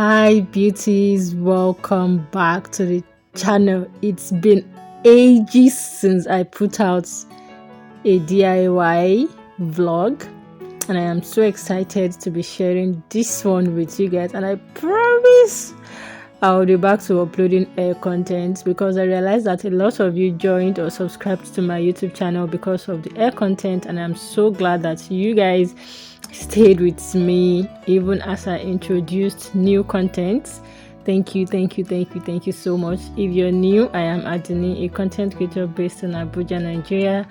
Hi beauties, welcome back to the channel. It's been ages since I put out a DIY vlog and I am so excited to be sharing this one with you guys, and I promise I'll be back to uploading hair content because I realized that a lot of you joined or subscribed to my YouTube channel because of the hair content, and I'm so glad that you guys stayed with me even as I introduced new content. Thank you so much. If you're new, I am Adunni, a content creator based in Abuja, Nigeria.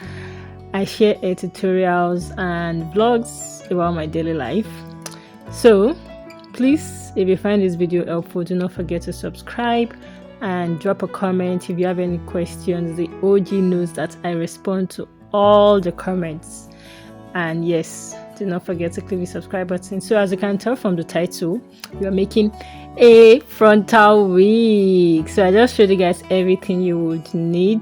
I share tutorials and vlogs about my daily life. So please, if you find this video helpful, do not forget to subscribe and drop a comment if you have any questions. The OG knows that I respond to all the comments. And yes, do not forget to click the subscribe button. So as you can tell from the title, we are making a frontal wig. So I just showed you guys everything you would need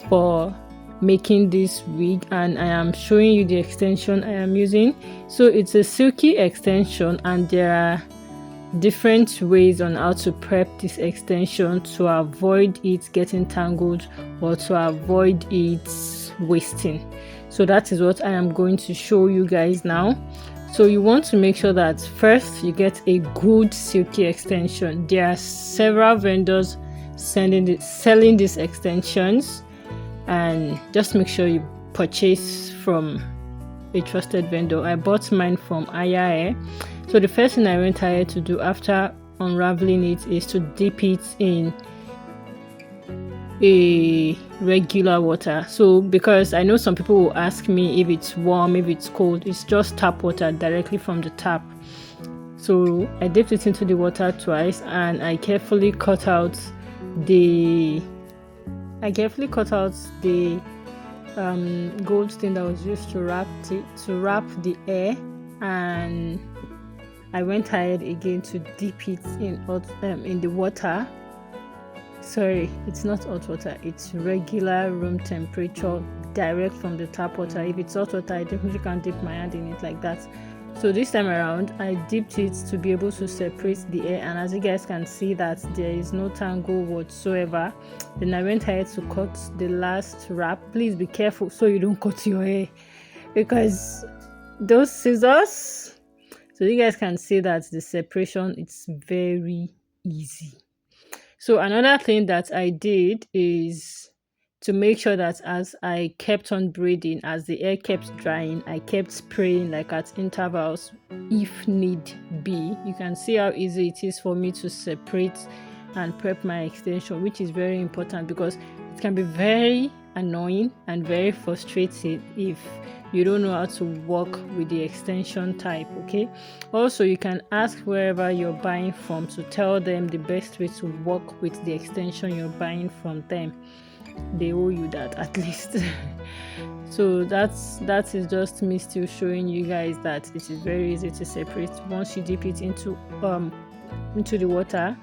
for making this wig, and I am showing you the extension I am using. So it's a silky extension, and there are different ways on how to prep this extension to avoid it getting tangled or to avoid it wasting. So that is what I am going to show you guys now. So you want to make sure that first you get a good silky extension. There are several vendors selling these extensions, and just make sure you purchase from a trusted vendor. I bought mine from Hair. So the first thing I went ahead to do after unraveling it is to dip it in a regular water. So because I know some people will ask me if it's warm, if it's cold, it's just tap water directly from the tap. So I dipped it into the water twice, and I carefully cut out the gold thing that was used to wrap the hair, and I went ahead again to dip it in the water. Sorry, it's not hot water, it's regular room temperature, direct from the tap water. If it's hot water, I definitely can't dip my hand in it like that. So this time around, I dipped it to be able to separate the hair, and as you guys can see that there is no tangle whatsoever. Then I went ahead to cut the last wrap. Please be careful so you don't cut your hair, because those scissors, so you guys can see that the separation, it's very easy. So another thing that I did is to make sure that as I kept on braiding, as the hair kept drying, I kept spraying like at intervals if need be. You can see how easy it is for me to separate and prep my extension, which is very important because it can be very annoying and very frustrating if you don't know how to work with the extension type. Okay, also you can ask wherever you're buying from to tell them the best way to work with the extension you're buying from them. They owe you that at least. So that is just me still showing you guys that it is very easy to separate once you dip it into the water.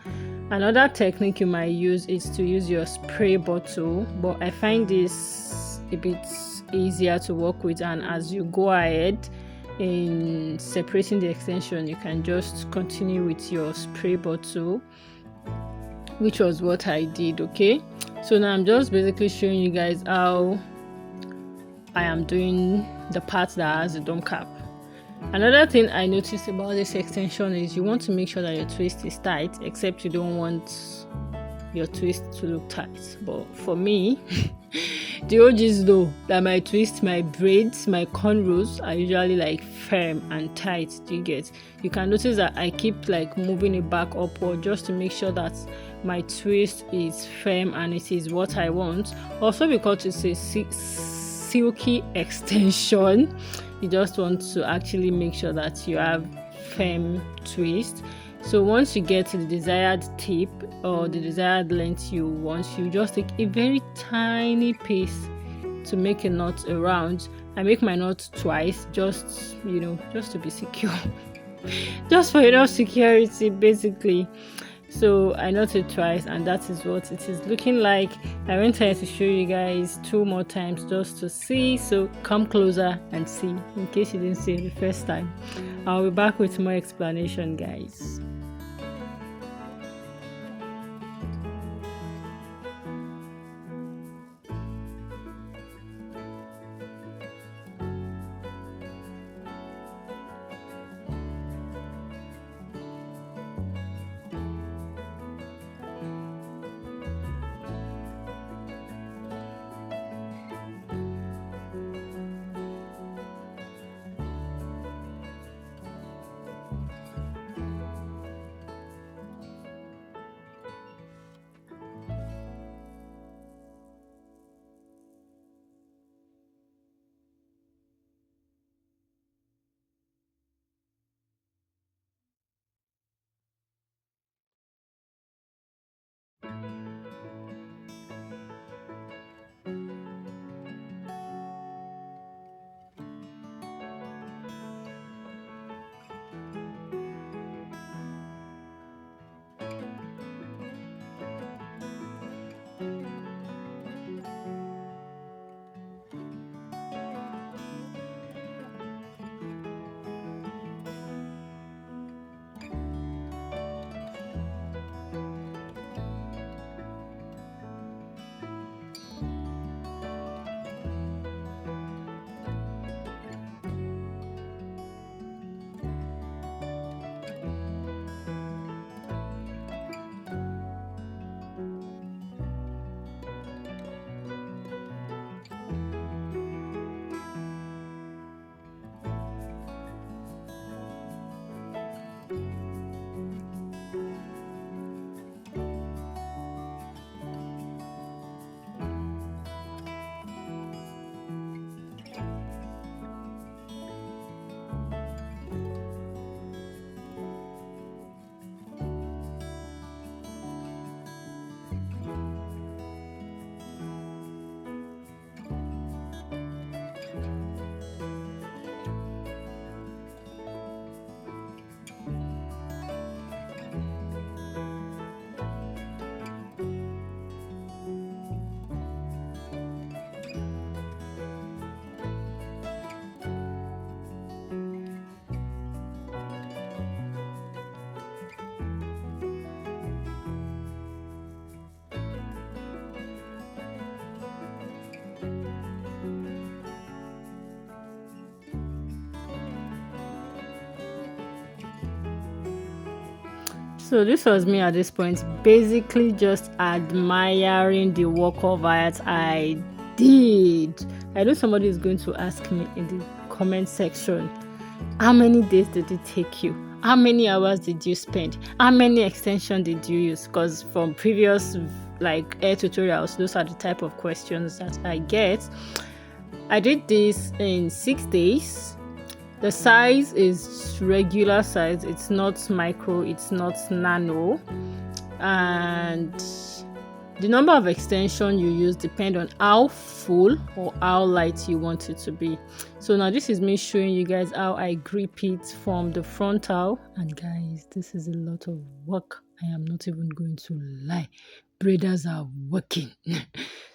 Another technique you might use is to use your spray bottle, but I find this a bit easier to work with, and as you go ahead in separating the extension, you can just continue with your spray bottle, which was what I did. Okay, so now I'm just basically showing you guys how I am doing the part that has the dome cap. Another thing I noticed about this extension is you want to make sure that your twist is tight, except you don't want your twist to look tight. But for me, the OGs know that my twist, my braids, my cornrows are usually like firm and tight. Do you get? You can notice that I keep like moving it back upward just to make sure that my twist is firm and it is what I want. Also because it's a silky extension, you just want to actually make sure that you have firm twist. So once you get to the desired tip or the desired length you want, you just take a very tiny piece to make a knot around. I make my knot twice, just to be secure. Just for enough security basically. So I knotted twice, and that is what it is looking like. I went ahead to show you guys 2 more times just to see, so come closer and see in case you didn't see it the first time. I'll be back with more explanation, guys. So this was me at this point, basically just admiring the work of art I did. I know somebody is going to ask me in the comment section, how many days did it take you? How many hours did you spend? How many extensions did you use? Because from previous like hair tutorials, those are the type of questions that I get. I did this in 6 days. The size is regular size, it's not micro, it's not nano, and the number of extension you use depend on how full or how light you want it to be. So now this is me showing you guys how I grip it from the frontal, and guys, this is a lot of work. I am not even going to lie, braiders are working.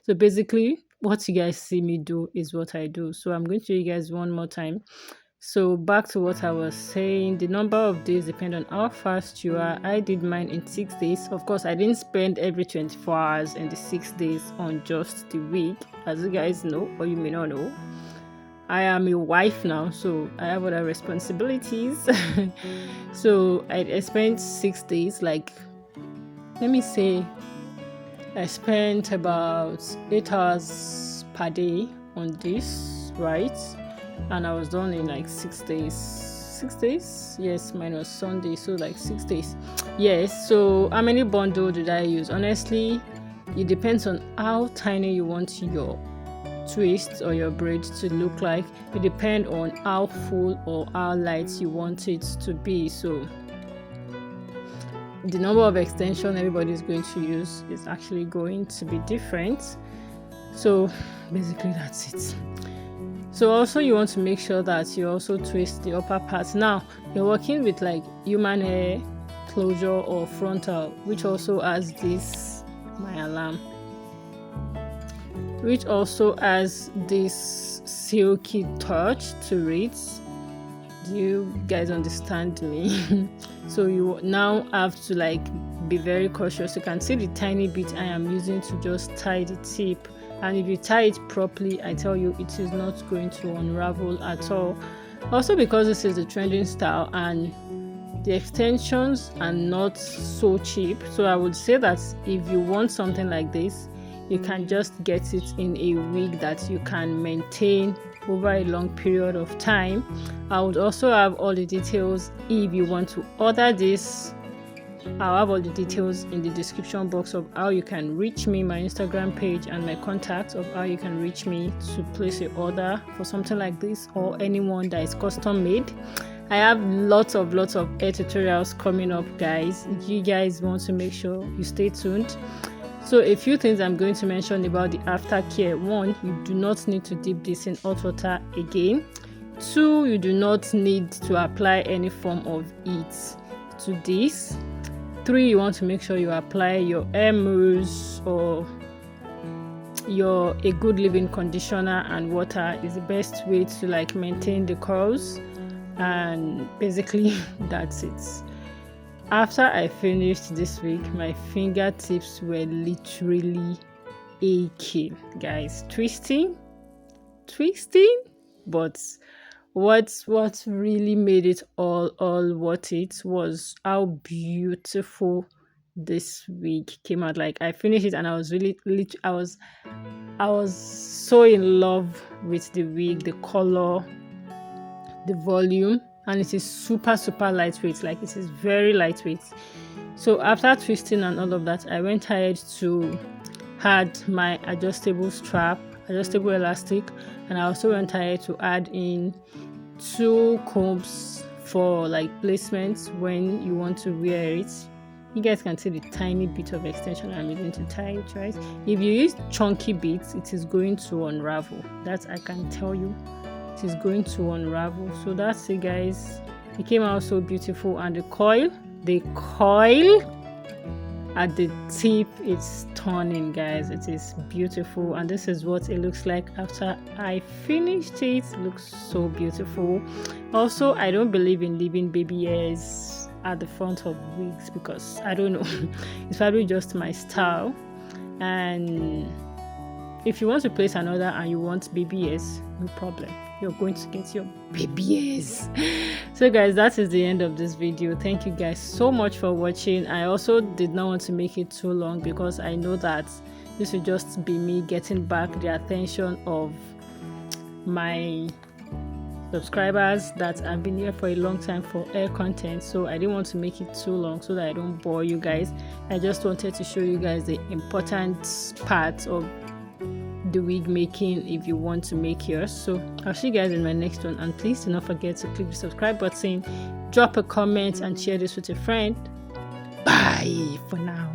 So basically what you guys see me do is what I do. So I'm going to show you guys one more time. So back to what I was saying, the number of days depend on how fast you are. I did mine in 6 days. Of course, I didn't spend every 24 hours in the 6 days on just the wig, as you guys know, or you may not know. I am a wife now, so I have other responsibilities. So I spent 6 days, like, let me say I spent about 8 hours per day on this, right? And I was done in like 6 days. 6 days? Yes, minus Sunday, so like 6 days. Yes, so how many bundle did I use? Honestly, it depends on how tiny you want your twist or your braid to look like. It depends on how full or how light you want it to be. So the number of extension everybody is going to use is actually going to be different. So basically that's it. So also you want to make sure that you also twist the upper part. Now you're working with like human hair closure or frontal, which also has this, my alarm, which also has this silky touch to it. Do you guys understand me? So you now have to like be very cautious. You can see the tiny bit I am using to just tie the tip. And if you tie it properly, I tell you, it is not going to unravel at all. Also, because this is the trending style and the extensions are not so cheap, so I would say that if you want something like this, you can just get it in a wig that you can maintain over a long period of time. I would also have all the details if you want to order this. I'll have all the details in the description box of how you can reach me, my Instagram page, and my contacts of how you can reach me to place your order for something like this or anyone that is custom made. I have lots of hair tutorials coming up, guys. If you guys want to make sure you stay tuned. So a few things I'm going to mention about the aftercare. 1, you do not need to dip this in hot water again. 2, you do not need to apply any form of heat to this. 3, you want to make sure you apply your hair mousse or a good leave-in conditioner, and water is the best way to like maintain the curls. And basically that's it. After I finished this week, my fingertips were literally aching, guys. Twisting, but what really made it all worth it was how beautiful this wig came out. Like, I finished it and I was really I was so in love with the wig, the color, the volume, and it is super lightweight. Like, it is very lightweight. So after twisting and all of that, I went ahead to add my adjustable elastic, and I also went ahead to add in 2 combs for like placements when you want to wear it. You guys can see the tiny bit of extension I'm using to tie it, right? If you use chunky bits, it is going to unravel. That I can tell you, it is going to unravel. So that's it, guys. It came out so beautiful, and the coil at the tip is stunning, guys. It is beautiful, and this is what it looks like after I finished it. It looks so beautiful. Also, I don't believe in leaving baby hairs at the front of wigs because I don't know, it's probably just my style. And if you want to place another and you want baby hairs, no problem, you're going to get your baby hairs. So guys, that is the end of this video. Thank you guys so much for watching. I also did not want to make it too long because I know that this will just be me getting back the attention of my subscribers that have been here for a long time for hair content. So I didn't want to make it too long so that I don't bore you guys. I just wanted to show you guys the important part of the wig making if you want to make yours. So I'll see you guys in my next one, and please do not forget to click the subscribe button, drop a comment, and share this with a friend. Bye for now.